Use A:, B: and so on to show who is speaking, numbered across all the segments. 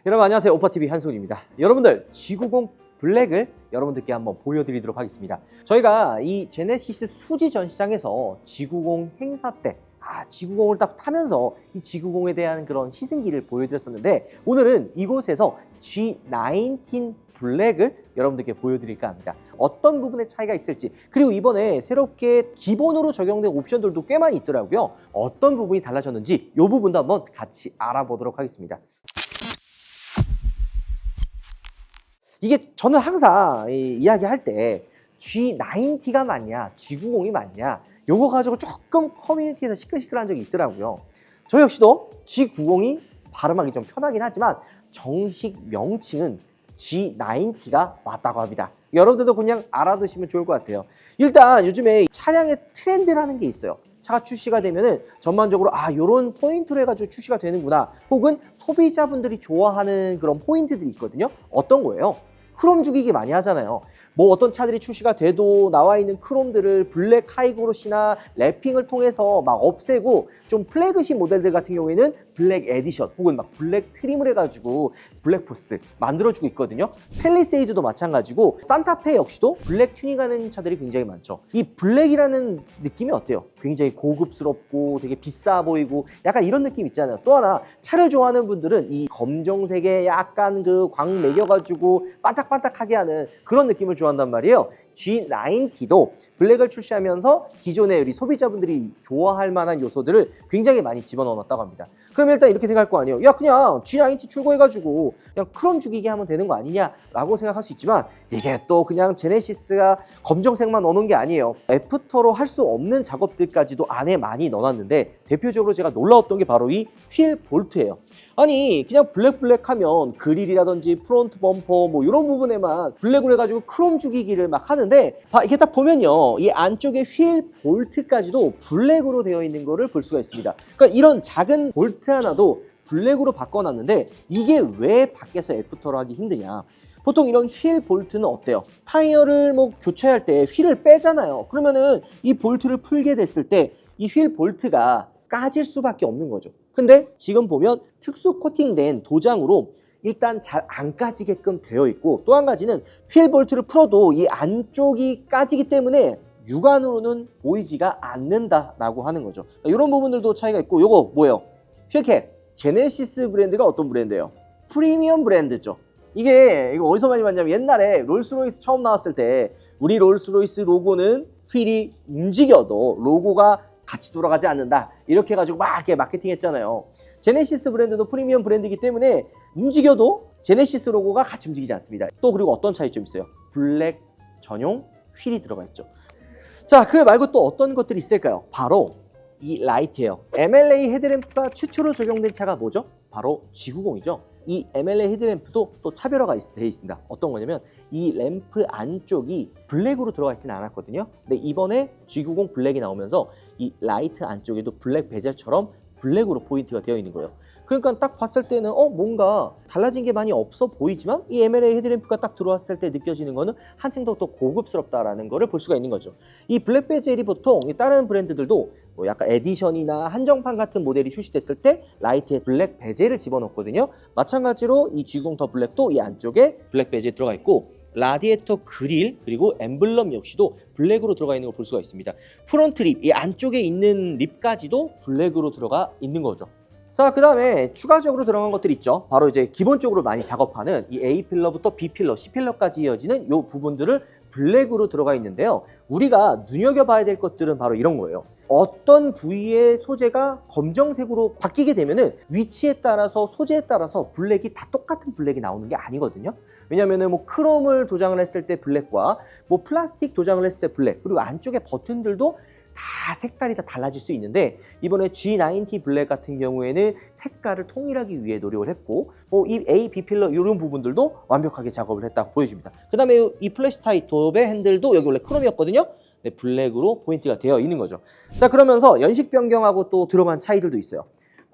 A: 여러분 안녕하세요. 오빠TV 한승훈입니다. 여러분들 G90 블랙을 여러분들께 한번 보여드리도록 하겠습니다. 저희가 이 제네시스 수지 전시장에서 G90 행사 때 G90을 딱 타면서 이 G90에 대한 그런 시승기를 보여드렸었는데, 오늘은 이곳에서 G19 블랙을 여러분들께 보여드릴까 합니다. 어떤 부분에 차이가 있을지, 그리고 이번에 새롭게 기본으로 적용된 옵션들도 꽤 많이 있더라고요. 어떤 부분이 달라졌는지 이 부분도 한번 같이 알아보도록 하겠습니다. 이게 저는 항상 이야기할 때 G90가 맞냐 G90이 맞냐 요거 가지고 조금 커뮤니티에서 시끌시끌한 적이 있더라고요. 저 역시도 G90이 발음하기 좀 편하긴 하지만 정식 명칭은 G90가 맞다고 합니다. 여러분들도 그냥 알아두시면 좋을 것 같아요. 일단 요즘에 차량의 트렌드라는 게 있어요. 차가 출시가 되면은 전반적으로 요런 포인트로 해가지고 출시가 되는구나, 혹은 소비자분들이 좋아하는 그런 포인트들이 있거든요. 어떤 거예요? 크롬 죽이기 많이 하잖아요. 뭐 어떤 차들이 출시가 돼도 나와 있는 크롬들을 블랙 하이그로시나 랩핑을 통해서 막 없애고, 좀 플래그십 모델들 같은 경우에는 블랙 에디션 혹은 막 블랙 트림을 해가지고 블랙 포스 만들어주고 있거든요. 팰리세이드도 마찬가지고, 산타페 역시도 블랙 튜닝하는 차들이 굉장히 많죠. 이 블랙이라는 느낌이 어때요? 굉장히 고급스럽고 되게 비싸 보이고 약간 이런 느낌 있잖아요. 또 하나, 차를 좋아하는 분들은 이 검정색에 약간 그 광 매겨가지고 반짝반짝하게 하는 그런 느낌을 좋아한단 말이에요. G90도 블랙을 출시하면서 기존의 우리 소비자분들이 좋아할 만한 요소들을 굉장히 많이 집어넣었다고 합니다. 그럼 일단 이렇게 생각할 거 아니에요. 야, 그냥 G90 출고해가지고 그냥 크롬 죽이게 하면 되는 거 아니냐라고 생각할 수 있지만, 이게 또 그냥 제네시스가 검정색만 넣어놓은 게 아니에요. 애프터로 할 수 없는 작업들까지도 안에 많이 넣어놨는데, 대표적으로 제가 놀라웠던 게 바로 이 휠 볼트예요. 아니, 그냥 블랙 하면 그릴이라든지 프론트 범퍼 뭐 이런 부분에만 블랙으로 해가지고 크롬 죽이기를 막 하는데, 이게 딱 보면요, 이 안쪽에 휠 볼트까지도 블랙으로 되어 있는 거를 볼 수가 있습니다. 그러니까 이런 작은 볼트 하나도 블랙으로 바꿔놨는데, 이게 왜 밖에서 애프터로 하기 힘드냐? 보통 이런 휠 볼트는 어때요? 타이어를 뭐 교체할 때 휠을 빼잖아요. 그러면은 이 볼트를 풀게 됐을 때 이 휠 볼트가 까질 수밖에 없는 거죠. 근데 지금 보면 특수 코팅된 도장으로 일단 잘 안 까지게끔 되어 있고, 또 한 가지는 휠 볼트를 풀어도 이 안쪽이 까지기 때문에 육안으로는 보이지가 않는다라고 하는 거죠. 이런 부분들도 차이가 있고, 요거 뭐예요? 휠캡. 제네시스 브랜드가 어떤 브랜드예요? 프리미엄 브랜드죠. 이거 어디서 많이 봤냐면, 옛날에 롤스로이스 처음 나왔을 때 우리 롤스로이스 로고는 휠이 움직여도 로고가 같이 돌아가지 않는다, 이렇게 해가지고 막 이렇게 마케팅 했잖아요. 제네시스 브랜드도 프리미엄 브랜드이기 때문에 움직여도 제네시스 로고가 같이 움직이지 않습니다. 또 그리고 어떤 차이점이 있어요? 블랙 전용 휠이 들어가 있죠. 자, 그 말고 또 어떤 것들이 있을까요? 바로 이 라이트예요. MLA 헤드램프가 최초로 적용된 차가 뭐죠? 바로 G90이죠. 이 MLA 헤드램프도 또 차별화가 되어 있습니다. 어떤 거냐면, 이 램프 안쪽이 블랙으로 들어가 있지는 않았거든요. 근데 이번에 G90 블랙이 나오면서 이 라이트 안쪽에도 블랙 베젤처럼 블랙으로 포인트가 되어 있는 거예요. 그러니까 딱 봤을 때는 뭔가 달라진 게 많이 없어 보이지만, 이 MLA 헤드램프가 딱 들어왔을 때 느껴지는 거는 한층 더 고급스럽다라는 거를 볼 수가 있는 거죠. 이 블랙 베젤이 보통 다른 브랜드들도 뭐 약간 에디션이나 한정판 같은 모델이 출시됐을 때 라이트에 블랙 베젤을 집어넣거든요. 마찬가지로 이 G90 더 블랙도 이 안쪽에 블랙 베젤이 들어가 있고, 라디에이터 그릴 그리고 엠블럼 역시도 블랙으로 들어가 있는 걸 볼 수가 있습니다. 프론트 립, 이 안쪽에 있는 립까지도 블랙으로 들어가 있는 거죠. 자, 그 다음에 추가적으로 들어간 것들이 있죠. 바로 이제 기본적으로 많이 작업하는 이 A 필러부터 B 필러, C 필러까지 이어지는 이 부분들을 블랙으로 들어가 있는데요. 우리가 눈여겨봐야 될 것들은 바로 이런 거예요. 어떤 부위의 소재가 검정색으로 바뀌게 되면은 위치에 따라서, 소재에 따라서 블랙이 다 똑같은 블랙이 나오는 게 아니거든요. 왜냐면은 뭐 크롬을 도장을 했을 때 블랙과 뭐 플라스틱 도장을 했을 때 블랙, 그리고 안쪽에 버튼들도 다 색깔이 다 달라질 수 있는데, 이번에 G90 블랙 같은 경우에는 색깔을 통일하기 위해 노력을 했고, 이 A, B 필러 이런 부분들도 완벽하게 작업을 했다고 보여집니다. 그 다음에 이 플래시 타이톱의 핸들도 여기 원래 크롬이었거든요. 네, 블랙으로 포인트가 되어 있는 거죠. 자, 그러면서 연식 변경하고 또 들어간 차이들도 있어요.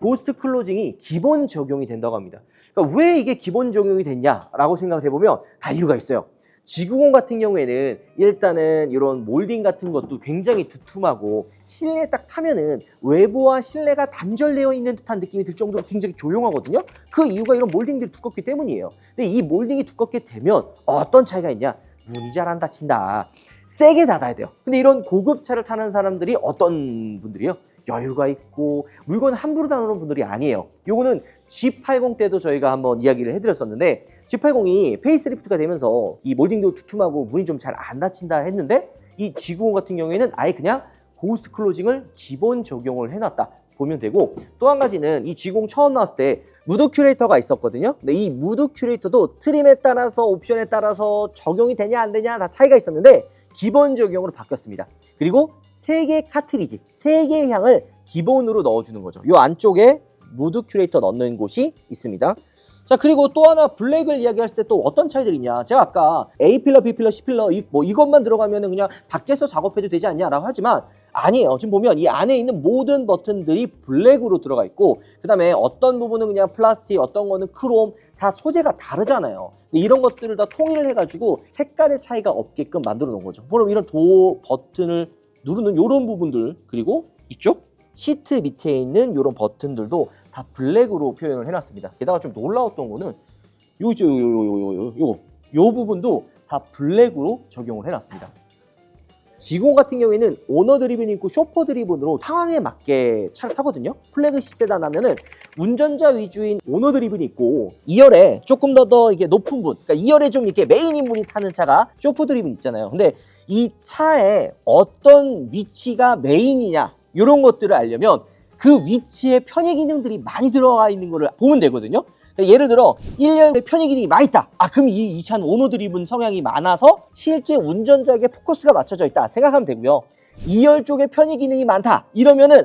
A: 고스트 클로징이 기본 적용이 된다고 합니다. 그러니까 왜 이게 기본 적용이 됐냐라고 생각을 해보면 다 이유가 있어요. G90 같은 경우에는 일단은 이런 몰딩 같은 것도 굉장히 두툼하고 실내에 딱 타면은 외부와 실내가 단절되어 있는 듯한 느낌이 들 정도로 굉장히 조용하거든요. 그 이유가 이런 몰딩들이 두껍기 때문이에요. 근데 이 몰딩이 두껍게 되면 어떤 차이가 있냐? 문이 잘 안 닫힌다. 세게 닫아야 돼요. 근데 이런 고급차를 타는 사람들이 어떤 분들이요? 여유가 있고 물건 함부로 다루는 분들이 아니에요. 요거는 G80 때도 저희가 한번 이야기를 해드렸었는데 G80이 페이스리프트가 되면서 이 몰딩도 두툼하고 문이 좀 잘 안 닫힌다 했는데 이 G90 같은 경우에는 아예 그냥 고스트 클로징을 기본 적용을 해놨다 보면 되고, 또 한 가지는 이 G90 처음 나왔을 때 무드 큐레이터가 있었거든요. 근데 이 무드 큐레이터도 트림에 따라서 옵션에 따라서 적용이 되냐 안 되냐 다 차이가 있었는데 기본 적용으로 바뀌었습니다. 그리고 3개 카트리지, 3개의 향을 기본으로 넣어주는 거죠. 이 안쪽에 무드 큐레이터 넣는 곳이 있습니다. 자, 그리고 또 하나 블랙을 이야기했을 때 또 어떤 차이들이 있냐. 제가 아까 A필러, B필러, C필러 이것만 들어가면 그냥 밖에서 작업해도 되지 않냐 라고 하지만 아니에요. 지금 보면 이 안에 있는 모든 버튼들이 블랙으로 들어가 있고, 그 다음에 어떤 부분은 그냥 플라스틱, 어떤 거는 크롬, 다 소재가 다르잖아요. 이런 것들을 다 통일을 해가지고 색깔의 차이가 없게끔 만들어 놓은 거죠. 그럼 이런 도 버튼을 누르는 이런 부분들, 그리고 이쪽 시트 밑에 있는 이런 버튼들도 다 블랙으로 표현을 해놨습니다. 게다가 좀 놀라웠던 거는 요 부분도 다 블랙으로 적용을 해놨습니다. G90 같은 경우에는 오너 드리븐이 있고 쇼퍼 드리븐으로 상황에 맞게 차를 타거든요. 플래그십 세단 하면은 운전자 위주인 오너 드리븐이 있고 2열에 조금 더 이게 높은 분, 그러니까 2열에 좀 이렇게 메인 인물이 타는 차가 쇼퍼 드리븐 있잖아요. 근데 이 차에 어떤 위치가 메인이냐 이런 것들을 알려면 그 위치에 편의 기능들이 많이 들어가 있는 거를 보면 되거든요. 예를 들어 1열에 편의 기능이 많이 있다. 그럼 이 차는 오너 드리븐 성향이 많아서 실제 운전자에게 포커스가 맞춰져 있다 생각하면 되고요. 2열 쪽에 편의 기능이 많다 이러면은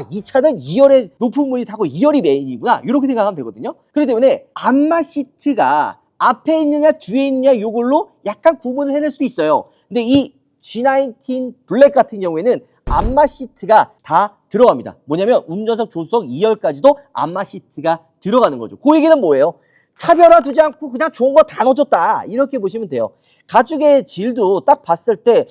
A: 이 차는 2열에 높은 분이 타고 2열이 메인이구나 이렇게 생각하면 되거든요. 그렇기 때문에 안마 시트가 앞에 있느냐 뒤에 있느냐 이걸로 약간 구분을 해낼 수도 있어요. 근데 이 G19 블랙 같은 경우에는 안마 시트가 다 들어갑니다. 뭐냐면 운전석, 조수석 2열까지도 안마 시트가 들어가는 거죠. 그 얘기는 뭐예요? 차별화 두지 않고 그냥 좋은 거 다 넣어줬다 이렇게 보시면 돼요. 가죽의 질도 딱 봤을 때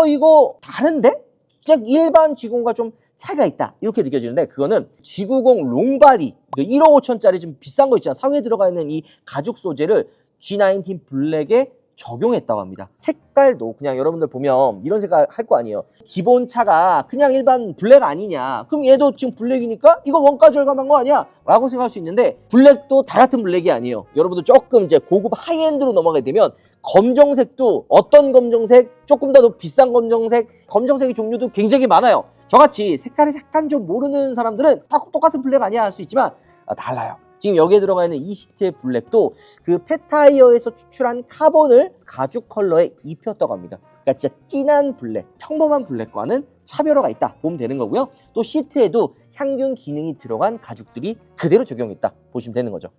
A: 이거 다른데? 그냥 일반 G90과 좀 차이가 있다 이렇게 느껴지는데, 그거는 G90 롱바디 1억 5천짜리 좀 비싼 거 있잖아. 상에 들어가 있는 이 가죽 소재를 G19 블랙에 적용했다고 합니다. 색깔도 그냥 여러분들 보면 이런 색깔 할 거 아니에요. 기본 차가 그냥 일반 블랙 아니냐, 그럼 얘도 지금 블랙이니까 이거 원가 절감한 거 아니야? 라고 생각할 수 있는데 블랙도 다 같은 블랙이 아니에요. 여러분들 조금 이제 고급 하이엔드로 넘어가게 되면 검정색도 어떤 검정색, 조금 더 비싼 검정색, 검정색의 종류도 굉장히 많아요. 저같이 색깔이 약간 좀 모르는 사람들은 다 똑같은 블랙 아니야 할 수 있지만 달라요. 지금 여기에 들어가 있는 이 시트의 블랙도 그 펫타이어에서 추출한 카본을 가죽 컬러에 입혔다고 합니다. 그러니까 진짜 진한 블랙, 평범한 블랙과는 차별화가 있다 보면 되는 거고요. 또 시트에도 향균 기능이 들어간 가죽들이 그대로 적용했다 보시면 되는 거죠.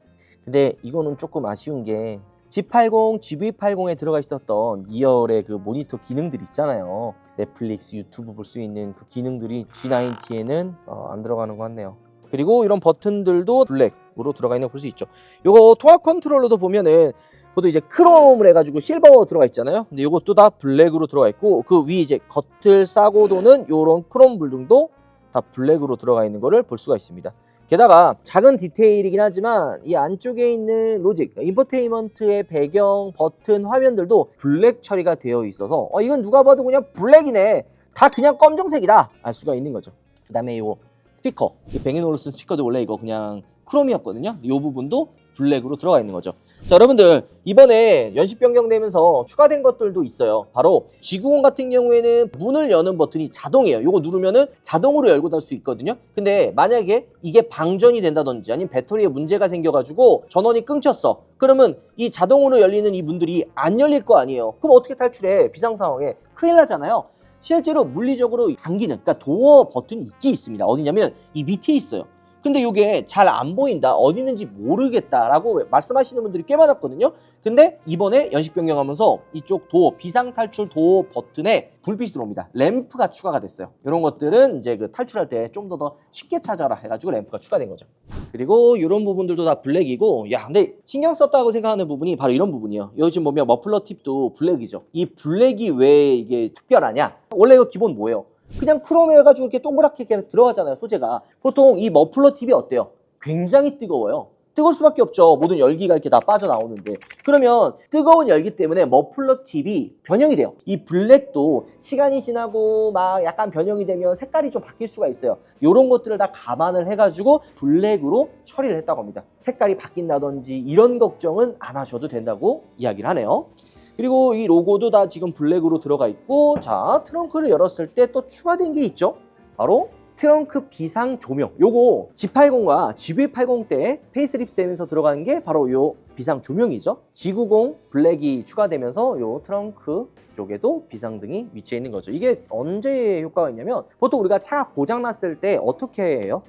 A: 근데 이거는 조금 아쉬운 게 G80, GV80에 들어가 있었던 2열의 그 모니터 기능들 있잖아요. 넷플릭스, 유튜브 볼 수 있는 그 기능들이 G90에는 안 들어가는 것 같네요. 그리고 이런 버튼들도 블랙으로 들어가 있는 거 볼 수 있죠. 요거 통합 컨트롤러도 보면은 보통 이제 크롬을 해가지고 실버 들어가 있잖아요. 근데 요것도 다 블랙으로 들어가 있고, 그 위 이제 겉을 싸고 도는 요런 크롬 불등도 다 블랙으로 들어가 있는 거를 볼 수가 있습니다. 게다가 작은 디테일이긴 하지만 이 안쪽에 있는 로직, 인포테인먼트의 배경, 버튼, 화면들도 블랙 처리가 되어 있어서 이건 누가 봐도 그냥 블랙이네, 다 그냥 검정색이다 알 수가 있는 거죠. 그 다음에 요 스피커, 뱅앤올루슨 스피커도 원래 이거 그냥 크롬이었거든요. 이 부분도 블랙으로 들어가 있는 거죠. 자, 여러분들 이번에 연식 변경되면서 추가된 것들도 있어요. 바로 G90 같은 경우에는 문을 여는 버튼이 자동이에요. 이거 누르면은 자동으로 열고 닫을 수 있거든요. 근데 만약에 이게 방전이 된다든지 아니면 배터리에 문제가 생겨가지고 전원이 끊겼어. 그러면 이 자동으로 열리는 이 문들이 안 열릴 거 아니에요. 그럼 어떻게 탈출해? 비상 상황에 큰일 나잖아요. 실제로 물리적으로 당기는, 그러니까 도어 버튼이 있긴 있습니다. 어디냐면 이 밑에 있어요. 근데 이게 잘 안 보인다, 어디 있는지 모르겠다라고 말씀하시는 분들이 꽤 많았거든요. 근데 이번에 연식 변경하면서 이쪽 도어, 비상탈출 도어 버튼에 불빛이 들어옵니다. 램프가 추가가 됐어요. 이런 것들은 이제 그 탈출할 때 좀 더 쉽게 찾아라 해가지고 램프가 추가된 거죠. 그리고 이런 부분들도 다 블랙이고, 야 근데 신경 썼다고 생각하는 부분이 바로 이런 부분이에요. 요즘 보면 머플러 팁도 블랙이죠. 이 블랙이 왜 이게 특별하냐? 원래 이거 기본 뭐예요? 그냥 크롬 해가지고 이렇게 동그랗게 이렇게 들어가잖아요, 소재가. 보통 이 머플러 팁이 어때요? 굉장히 뜨거워요. 뜨거울 수밖에 없죠. 모든 열기가 이렇게 다 빠져나오는데. 그러면 뜨거운 열기 때문에 머플러 팁이 변형이 돼요. 이 블랙도 시간이 지나고 막 약간 변형이 되면 색깔이 좀 바뀔 수가 있어요. 이런 것들을 다 감안을 해가지고 블랙으로 처리를 했다고 합니다. 색깔이 바뀐다든지 이런 걱정은 안 하셔도 된다고 이야기를 하네요. 그리고 이 로고도 다 지금 블랙으로 들어가 있고, 자, 트렁크를 열었을 때 또 추가된 게 있죠. 바로 트렁크 비상 조명. 요거 G80과 GV80 때 페이스리프트 되면서 들어간 게 바로 요 비상 조명이죠. G90 블랙이 추가되면서 요 트렁크 쪽에도 비상등이 위치해 있는 거죠. 이게 언제 효과가 있냐면, 보통 우리가 차가 고장 났을 때 어떻게 해요?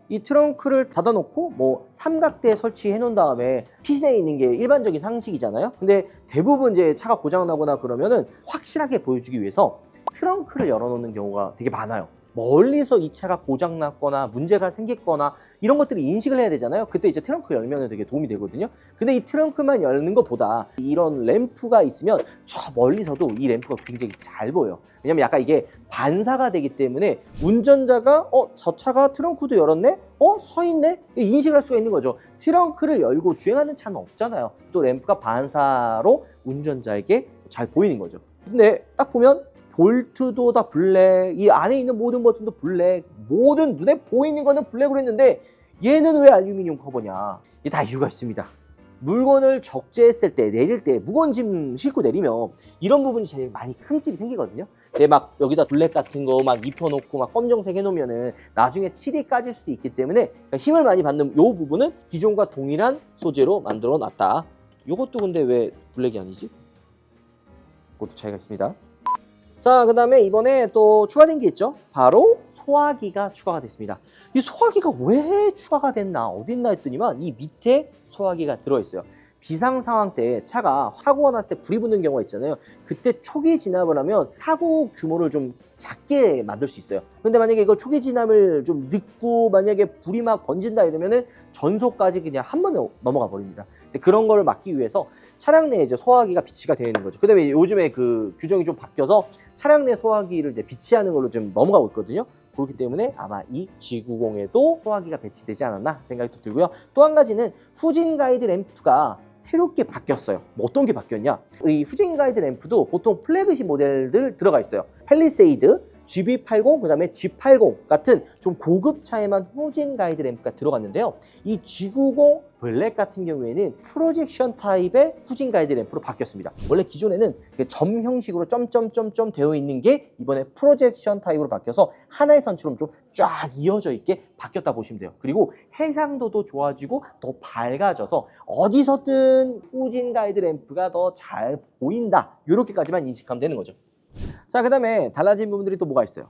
A: 이 트렁크를 닫아놓고 뭐 삼각대 설치해 놓은 다음에 피신해 있는 게 일반적인 상식이잖아요. 근데 대부분 이제 차가 고장 나거나 그러면은 확실하게 보여주기 위해서 트렁크를 열어놓는 경우가 되게 많아요. 멀리서 이 차가 고장 났거나 문제가 생겼거나 이런 것들을 인식을 해야 되잖아요. 그때 이제 트렁크 열면 되게 도움이 되거든요. 근데 이 트렁크만 열는 것보다 이런 램프가 있으면 저 멀리서도 이 램프가 굉장히 잘 보여요. 왜냐면 약간 이게 반사가 되기 때문에 운전자가 저 차가 트렁크도 열었네? 서 있네? 인식을 할 수가 있는 거죠. 트렁크를 열고 주행하는 차는 없잖아요. 또 램프가 반사로 운전자에게 잘 보이는 거죠. 근데 딱 보면 볼트도 다 블랙, 이 안에 있는 모든 버튼도 블랙, 모든 눈에 보이는 거는 블랙으로 했는데 얘는 왜 알루미늄 커버냐? 이게 다 이유가 있습니다. 물건을 적재했을 때, 내릴 때 무거운 짐 싣고 내리면 이런 부분이 제일 많이 흠집이 생기거든요. 근데 막 여기다 블랙 같은 거 막 입혀놓고 막 검정색 해놓으면은 나중에 칠이 까질 수도 있기 때문에 힘을 많이 받는 요 부분은 기존과 동일한 소재로 만들어 놨다. 요것도 근데 왜 블랙이 아니지? 그것도 차이가 있습니다. 자, 그 다음에 이번에 또 추가된 게 있죠. 바로 소화기가 추가가 됐습니다. 이 소화기가 왜 추가가 됐나, 어디 있나 했더니만 이 밑에 소화기가 들어있어요. 비상 상황 때 차가 사고가 났을 때 불이 붙는 경우가 있잖아요. 그때 초기 진압을 하면 사고 규모를 좀 작게 만들 수 있어요. 근데 만약에 이거 초기 진압을 좀 늦고 만약에 불이 막 번진다 이러면은 전소까지 그냥 한 번에 넘어가 버립니다. 근데 그런 거를 막기 위해서 차량 내에 이제 소화기가 비치가 되어 있는 거죠. 그 다음에 요즘에 그 규정이 좀 바뀌어서 차량 내 소화기를 이제 비치하는 걸로 좀 넘어가고 있거든요. 그렇기 때문에 아마 이 G90에도 소화기가 배치되지 않았나 생각이 또 들고요. 또 한 가지는 후진 가이드 램프가 새롭게 바뀌었어요. 뭐 어떤 게 바뀌었냐? 이 후진 가이드 램프도 보통 플래그십 모델들 들어가 있어요. 팰리세이드, GV80, 그 다음에 G80 같은 좀 고급 차에만 후진 가이드 램프가 들어갔는데요. 이 G90 블랙 같은 경우에는 프로젝션 타입의 후진 가이드 램프로 바뀌었습니다. 원래 기존에는 점 형식으로 점점점점 되어 있는 게 이번에 프로젝션 타입으로 바뀌어서 하나의 선처럼 좀 쫙 이어져 있게 바뀌었다 보시면 돼요. 그리고 해상도도 좋아지고 더 밝아져서 어디서든 후진 가이드 램프가 더 잘 보인다, 이렇게까지만 인식하면 되는 거죠. 자, 그 다음에 달라진 부분들이 또 뭐가 있어요?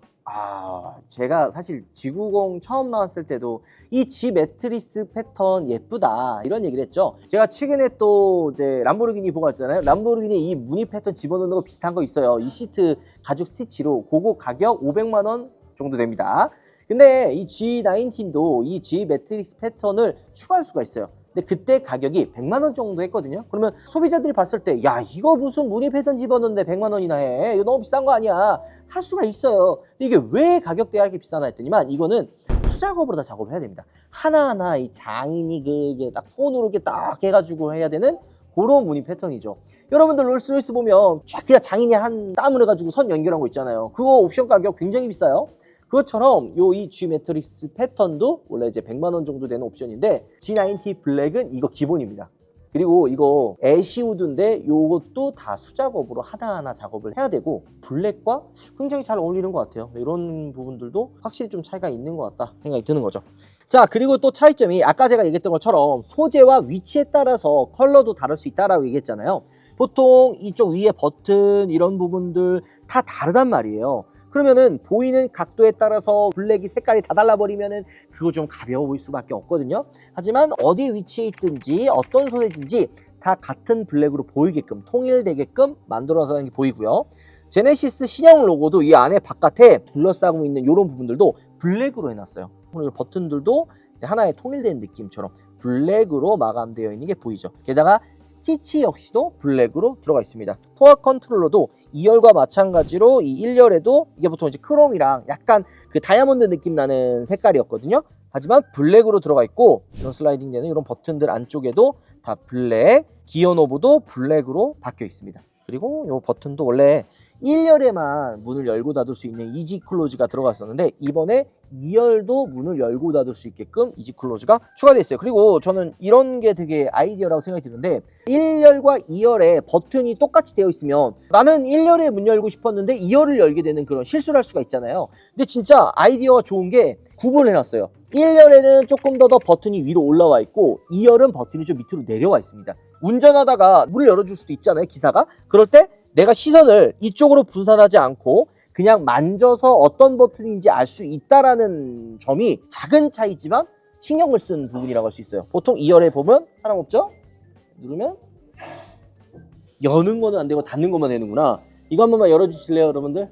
A: 제가 사실 G90 처음 나왔을 때도 이 G 매트리스 패턴 예쁘다 이런 얘기를 했죠. 제가 최근에 또 이제 람보르기니 보고 왔잖아요. 람보르기니 이 무늬 패턴 집어넣는 거 비슷한 거 있어요. 이 시트 가죽 스티치로. 그거 가격 500만 원 정도 됩니다. 근데 이 G19도 이 G 매트리스 패턴을 추가할 수가 있어요. 근데 그때 가격이 100만 원 정도 했거든요. 그러면 소비자들이 봤을 때 야, 이거 무슨 무늬 패턴 집어넣는데 100만 원이나 해, 이거 너무 비싼 거 아니야, 할 수가 있어요. 근데 이게 왜 가격대가 이렇게 비싸나 했더니만 이거는 수작업으로 다 작업을 해야 됩니다. 하나하나 이 장인이 그게 딱 손으로 이렇게 딱 해가지고 해야 되는 그런 무늬 패턴이죠. 여러분들 롤스로이스 보면 쫙 그냥 장인이 한 땀을 해가지고 선 연결한 거 있잖아요. 그거 옵션 가격 굉장히 비싸요. 그것처럼 이 G 매트릭스 패턴도 원래 이제 100만 원 정도 되는 옵션인데 G90 블랙은 이거 기본입니다. 그리고 이거 애쉬우드인데 이것도 다 수작업으로 하나하나 작업을 해야 되고 블랙과 굉장히 잘 어울리는 것 같아요. 이런 부분들도 확실히 좀 차이가 있는 것 같다 생각이 드는 거죠. 자, 그리고 또 차이점이 아까 제가 얘기했던 것처럼 소재와 위치에 따라서 컬러도 다를 수 있다라고 얘기했잖아요. 보통 이쪽 위에 버튼 이런 부분들 다 다르단 말이에요. 그러면은 보이는 각도에 따라서 블랙이 색깔이 다 달라버리면은 그거 좀 가벼워 보일 수밖에 없거든요. 하지만 어디 위치에 있든지 어떤 소재든지 다 같은 블랙으로 보이게끔 통일되게끔 만들어서 보이고요. 제네시스 신형 로고도 이 안에 바깥에 둘러싸고 있는 이런 부분들도 블랙으로 해놨어요. 그리고 버튼들도 이제 하나의 통일된 느낌처럼 블랙으로 마감되어 있는 게 보이죠. 게다가 스티치 역시도 블랙으로 들어가 있습니다. 토어 컨트롤러도 2열과 마찬가지로 이 1열에도 이게 보통 이제 크롬이랑 약간 그 다이아몬드 느낌 나는 색깔이었거든요. 하지만 블랙으로 들어가 있고 이런 슬라이딩 되는 이런 버튼들 안쪽에도 다 블랙, 기어 노브도 블랙으로 바뀌어 있습니다. 그리고 이 버튼도 원래 1열에만 문을 열고 닫을 수 있는 이지 클로즈가 들어갔었는데 이번에 2열도 문을 열고 닫을 수 있게끔 이지 클로즈가 추가되어 있어요. 그리고 저는 이런 게 되게 아이디어라고 생각이 드는데 1열과 2열에 버튼이 똑같이 되어 있으면 나는 1열에 문 열고 싶었는데 2열을 열게 되는 그런 실수를 할 수가 있잖아요. 근데 진짜 아이디어가 좋은 게 구분을 해놨어요. 1열에는 조금 더 버튼이 위로 올라와 있고 2열은 버튼이 좀 밑으로 내려와 있습니다. 운전하다가 문을 열어줄 수도 있잖아요, 기사가. 그럴 때 내가 시선을 이쪽으로 분산하지 않고 그냥 만져서 어떤 버튼인지 알 수 있다라는 점이 작은 차이지만 신경을 쓴 부분이라고 할 수 있어요. 보통 2열에 보면 사람 없죠? 누르면 여는 거는 안 되고 닫는 것만 되는구나. 이거 한 번만 열어주실래요, 여러분들?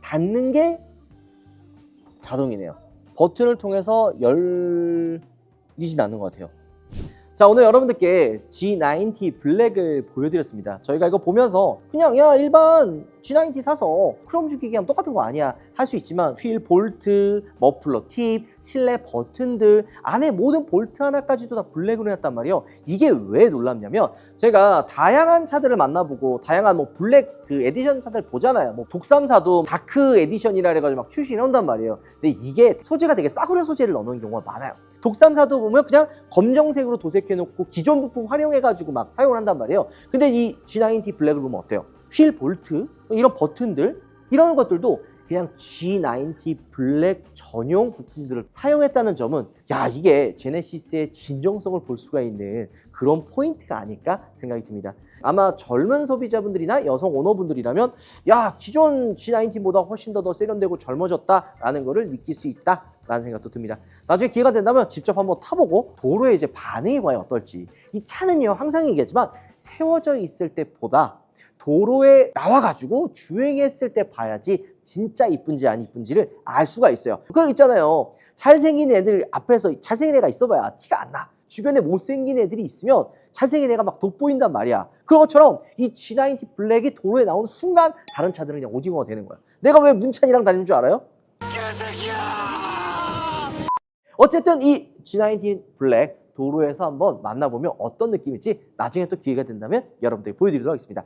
A: 닫는 게 자동이네요. 버튼을 통해서 열리진 않는 것 같아요. 자, 오늘 여러분들께 G90 블랙을 보여드렸습니다. 저희가 이거 보면서 그냥 야 일반 G90 사서 크롬 주기기 하면 똑같은 거 아니야 할 수 있지만 휠 볼트, 머플러 팁, 실내 버튼들 안에 모든 볼트 하나까지도 다 블랙으로 해놨단 말이에요. 이게 왜 놀랍냐면 제가 다양한 차들을 만나보고 다양한 뭐 블랙 그 에디션 차들 보잖아요. 뭐 독삼사도 다크 에디션이라 해가지고 막 출시를 한단 말이에요. 근데 이게 소재가 되게 싸구려 소재를 넣는 경우가 많아요. 독삼사도 보면 그냥 검정색으로 도색해놓고 기존 부품 활용해가지고 막 사용을 한단 말이에요. 근데 이 G90 블랙을 보면 어때요? 휠 볼트, 이런 버튼들, 이런 것들도 그냥 G90 블랙 전용 부품들을 사용했다는 점은 야 이게 제네시스의 진정성을 볼 수가 있는 그런 포인트가 아닐까 생각이 듭니다. 아마 젊은 소비자분들이나 여성 오너분들이라면 야 기존 G90보다 훨씬 더 세련되고 젊어졌다라는 거를 느낄 수 있다라는 생각도 듭니다. 나중에 기회가 된다면 직접 한번 타보고 도로에 이제 반응이 과연 어떨지. 이 차는요 항상 얘기하지만 세워져 있을 때보다 도로에 나와가지고 주행했을 때 봐야지 진짜 이쁜지 안 이쁜지를 알 수가 있어요. 그거 있잖아요. 잘생긴 애들 앞에서 잘생긴 애가 있어봐야 티가 안 나. 주변에 못생긴 애들이 있으면 잘생긴 애가 막 돋보인단 말이야. 그런 것처럼 이 G90 블랙이 도로에 나오는 순간 다른 차들은 그냥 오징어가 되는 거야. 내가 왜 문찬이랑 다니는 줄 알아요? 어쨌든 이 G90 블랙 도로에서 한번 만나보면 어떤 느낌일지 나중에 또 기회가 된다면 여러분들께 보여드리도록 하겠습니다.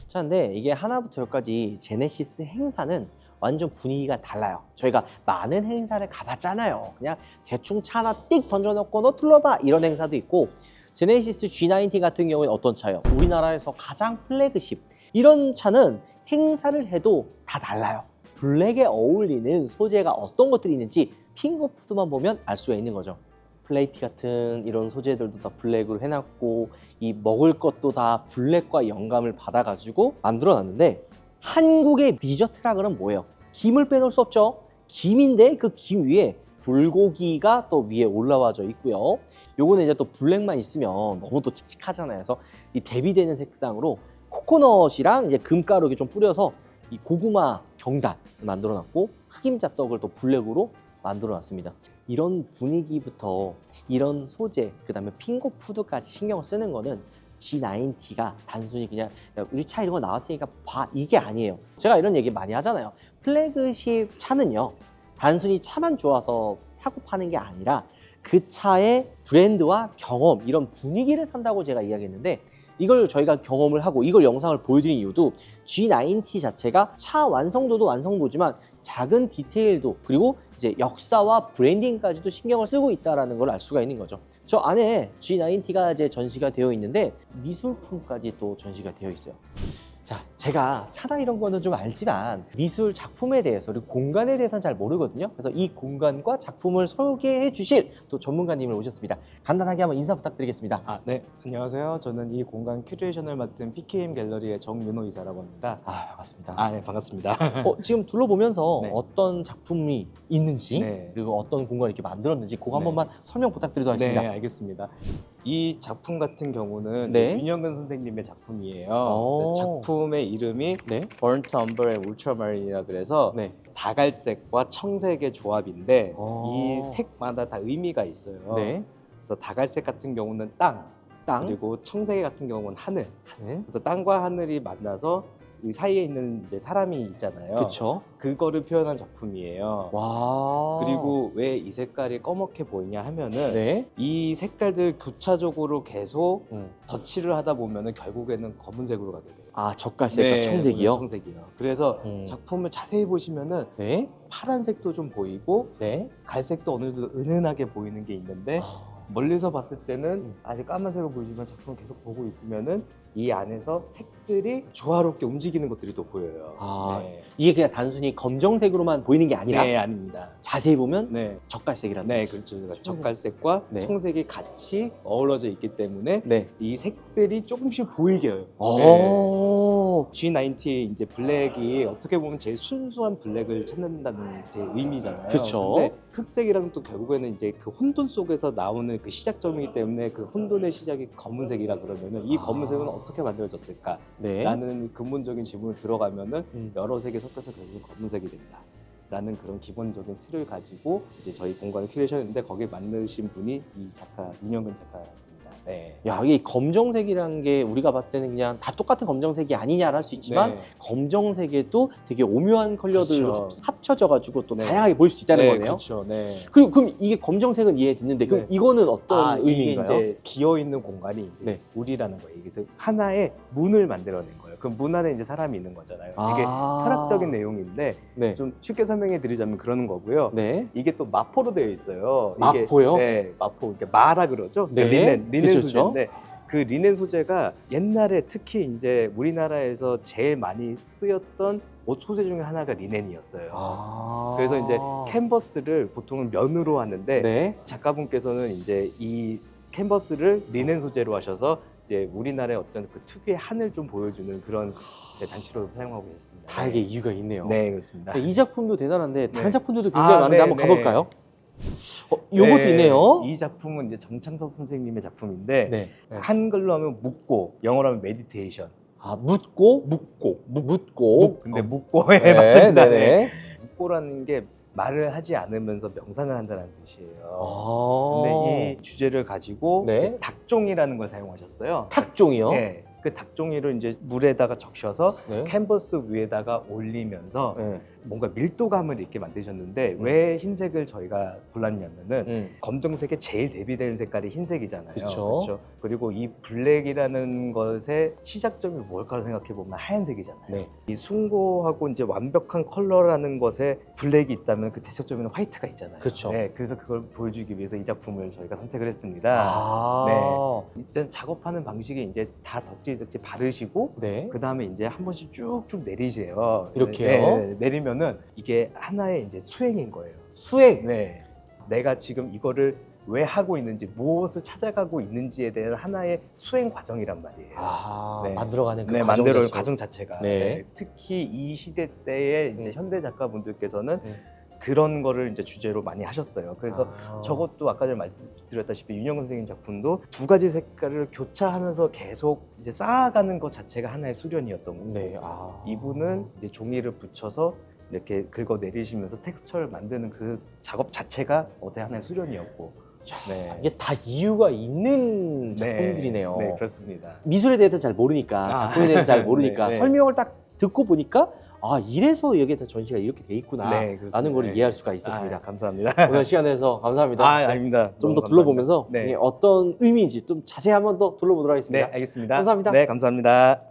A: 자, 근데 이게 하나부터 열까지 제네시스 행사는 완전 분위기가 달라요. 저희가 많은 행사를 가봤잖아요. 그냥 대충 차 하나 띡 던져놓고 너 둘러봐 이런 행사도 있고 제네시스 G90 같은 경우에는 어떤 차예요? 우리나라에서 가장 플래그십 이런 차는 행사를 해도 다 달라요. 블랙에 어울리는 소재가 어떤 것들이 있는지 핑거푸드만 보면 알 수가 있는 거죠. 플레이티 같은 이런 소재들도 다 블랙으로 해놨고 이 먹을 것도 다 블랙과 영감을 받아가지고 만들어놨는데 한국의 디저트락은 뭐예요? 김을 빼놓을 수 없죠. 김인데 그 김 위에 불고기가 또 위에 올라와져 있고요. 요거는 이제 또 블랙만 있으면 너무 또 칙칙하잖아요. 그래서 이 대비되는 색상으로 코코넛이랑 이제 금가루 이렇게 좀 뿌려서 이 고구마 경단을 만들어놨고 흑임자떡을 또 블랙으로 만들어놨습니다. 이런 분위기부터 이런 소재, 그 다음에 핑거푸드까지 신경을 쓰는 거는 G90가 단순히 그냥 우리 차 이런 거 나왔으니까 봐 이게 아니에요. 제가 이런 얘기 많이 하잖아요. 플래그십 차는요 단순히 차만 좋아서 사고 파는 게 아니라 그 차의 브랜드와 경험 이런 분위기를 산다고 제가 이야기했는데 이걸 저희가 경험을 하고 이걸 영상을 보여드린 이유도 G90 자체가 차 완성도도 완성도지만 작은 디테일도 그리고 이제 역사와 브랜딩까지도 신경을 쓰고 있다는 걸 알 수가 있는 거죠. 저 안에 G90가 이제 전시가 되어 있는데 미술품까지 또 전시가 되어 있어요. 자, 제가 차나 이런 거는 좀 알지만 미술 작품에 대해서 그리고 공간에 대해서는 잘 모르거든요. 그래서 이 공간과 작품을 소개해 주실 또 전문가님을 오셨습니다. 간단하게 한번 인사 부탁드리겠습니다.
B: 네, 안녕하세요. 저는 이 공간 큐레이션을 맡은 PKM 갤러리의 정윤호 이사라고 합니다.
A: 반갑습니다.
B: 네, 반갑습니다.
A: 지금 둘러보면서
B: 네.
A: 어떤 작품이 있는지
B: 네.
A: 그리고 어떤 공간을 이렇게 만들었는지 그거 한
B: 네.
A: 번만 설명 부탁드리도록 하겠습니다.
B: 네, 알겠습니다. 이 작품 같은 경우는
A: 네.
B: 윤영근 선생님의 작품이에요.
A: 오.
B: 작품의 이름이
A: 네.
B: Burnt Umber and Ultramarine이라 그래서
A: 네.
B: 다갈색과 청색의 조합인데
A: 오.
B: 이 색마다 다 의미가 있어요.
A: 네.
B: 그래서 다갈색 같은 경우는 땅, 그리고 청색 같은 경우는 하늘.
A: 하늘.
B: 그래서 땅과 하늘이 만나서 이 사이에 있는 이제 사람이 있잖아요.
A: 그렇죠.
B: 그거를 표현한 작품이에요.
A: 와.
B: 그리고 왜 이 색깔이 검게 보이냐 하면은
A: 네.
B: 이 색깔들 교차적으로 계속
A: 음.
B: 덧칠을 하다 보면은 결국에는 검은색으로 가게 돼요.
A: 젓갈색과 청색이요.
B: 청색이요. 그래서
A: 음.
B: 작품을 자세히 보시면은
A: 네.
B: 파란색도 좀 보이고
A: 네.
B: 갈색도 어느 정도 은은하게 보이는 게 있는데 멀리서 봤을 때는 아직 까만색으로 보이지만 작품을 계속 보고 있으면은 이 안에서 색들이 조화롭게 움직이는 것들이 또 보여요. 네.
A: 이게 그냥 단순히 검정색으로만 보이는 게 아니라
B: 네, 아닙니다.
A: 자세히 보면
B: 네,
A: 젓갈색이라는
B: 네,
A: 뜻이죠.
B: 그렇죠. 그러니까 젓갈색과
A: 네.
B: 청색이 같이 어우러져 있기 때문에
A: 네.
B: 이 색들이 조금씩 보이게 해요.
A: 오.
B: G90의 이제 블랙이 어떻게 보면 제일 순수한 블랙을 찾는다는 이제 의미잖아요.
A: 그쵸.
B: 근데 흑색이랑 또 결국에는 이제 그 혼돈 속에서 나오는 그 시작점이기 때문에 그 혼돈의 시작이 검은색이라 그러면은 이 검은색은 어떻게 만들어졌을까?
A: 네.
B: 라는 근본적인 질문을 들어가면은
A: 음.
B: 여러 색이 섞여서 결국은 검은색이 된다. 라는 그런 기본적인 틀을 가지고 이제 저희 공간을 큐레이션했는데 거기에 만드신 분이 이 작가 윤영근 작가입니다. 네.
A: 야, 이 검정색이라는 게 우리가 봤을 때는 그냥 다 똑같은 검정색이 아니냐를 할 수 있지만
B: 네.
A: 검정색에도 되게 오묘한 컬러들
B: 그렇죠.
A: 합쳐져가지고 또
B: 네.
A: 다양하게 보일 수 있다는
B: 네,
A: 거네요.
B: 그렇죠. 네.
A: 그럼 이게 검정색은 이해됐는데 그럼
B: 네.
A: 이거는 어떤
B: 이게
A: 의미인가요?
B: 이제 비어 있는 공간이 이제
A: 네.
B: 우리라는 거예요. 그래서 하나의 문을 만들어낸 거예요. 그 문 안에 이제 사람이 있는 거잖아요. 이게 철학적인 내용인데
A: 네.
B: 좀 쉽게 설명해 드리자면 그러는 거고요.
A: 네.
B: 이게 또 마포로 되어 있어요.
A: 마포요?
B: 네, 마포. 이게 마라 그러죠.
A: 네.
B: 리넨
A: 그쵸,
B: 소재인데 그 리넨 소재가 옛날에 특히 이제 우리나라에서 제일 많이 쓰였던 옷 소재 중에 하나가 리넨이었어요. 그래서 이제 캔버스를 보통은 면으로 하는데
A: 네.
B: 작가분께서는 이제 이 캔버스를 리넨 소재로 하셔서 이제 우리나라의 어떤 그 특유의 한을 좀 보여주는 그런 장치로 사용하고 있습니다.
A: 다 이게 이유가 있네요.
B: 네, 그렇습니다.
A: 이 작품도 대단한데 다른
B: 네.
A: 작품들도 굉장히 많은데
B: 네,
A: 한번
B: 네.
A: 가볼까요? 요것도
B: 네,
A: 있네요.
B: 이 작품은 이제 정창섭 선생님의 작품인데
A: 네.
B: 한글로 하면 묵고, 영어로 하면 메디테이션.
A: 묻고
B: 묵고. 근데 묵고
A: 네,
B: 맞습니다.
A: 네네.
B: 묵고라는 게 말을 하지 않으면서 명상을 한다는 뜻이에요. 근데 이 주제를 가지고
A: 네.
B: 이제 닭종이라는 걸 사용하셨어요.
A: 탁종이요?
B: 네. 그 닭종이를 이제 물에다가 적셔서
A: 네.
B: 캔버스 위에다가 올리면서
A: 네.
B: 뭔가 밀도감을 있게 만드셨는데 왜 흰색을 저희가 골랐냐면은 검정색에 제일 대비되는 색깔이 흰색이잖아요.
A: 그쵸.
B: 그렇죠? 그리고 이 블랙이라는 것의 시작점이 뭘까 생각해 보면 하얀색이잖아요.
A: 네.
B: 이 숭고하고 이제 완벽한 컬러라는 것에 블랙이 있다면 그 대척점에는 화이트가 있잖아요.
A: 그쵸.
B: 네, 그래서 그걸 보여주기 위해서 이 작품을 저희가 선택을 했습니다. 네. 이제 작업하는 방식이 이제 다 덕지 바르시고
A: 네.
B: 그 다음에 이제 한 번씩 쭉쭉 내리세요.
A: 이렇게요?
B: 네, 내리면은 이게 하나의 이제 수행인 거예요.
A: 수액.
B: 네. 내가 지금 이거를 왜 하고 있는지, 무엇을 찾아가고 있는지에 대한 하나의 수행 과정이란 말이에요. 네.
A: 만들어가는 그
B: 네,
A: 과정
B: 만들어
A: 자체가.
B: 과정 자체가.
A: 네.
B: 네. 특히 이 시대 때의 이제 현대 작가분들께서는
A: 네.
B: 그런 거를 이제 주제로 많이 하셨어요. 그래서 저것도 아까 전에 말씀드렸다시피 윤영근 선생님 작품도 두 가지 색깔을 교차하면서 계속 이제 쌓아가는 것 자체가 하나의 수련이었던 거고
A: 네.
B: 이분은 이제 종이를 붙여서 이렇게 긁어 내리시면서 텍스처를 만드는 그 작업 자체가 어떤 하나의 수련이었고 네.
A: 이게 다 이유가 있는 작품들이네요.
B: 네, 그렇습니다.
A: 미술에 대해서 잘 모르니까 작품에 대해서 잘 모르니까
B: 네, 네.
A: 설명을 딱 듣고 보니까 이래서 여기에 전시가 이렇게 돼 있구나 라는 걸 이해할 수가 있었습니다.
B: 감사합니다.
A: 오늘 시간 내서 감사합니다.
B: 아닙니다.
A: 좀 더 둘러보면서
B: 네.
A: 이게 어떤 의미인지 좀 자세히 한번 더 둘러보도록 하겠습니다.
B: 네, 알겠습니다.
A: 감사합니다.
B: 네, 감사합니다.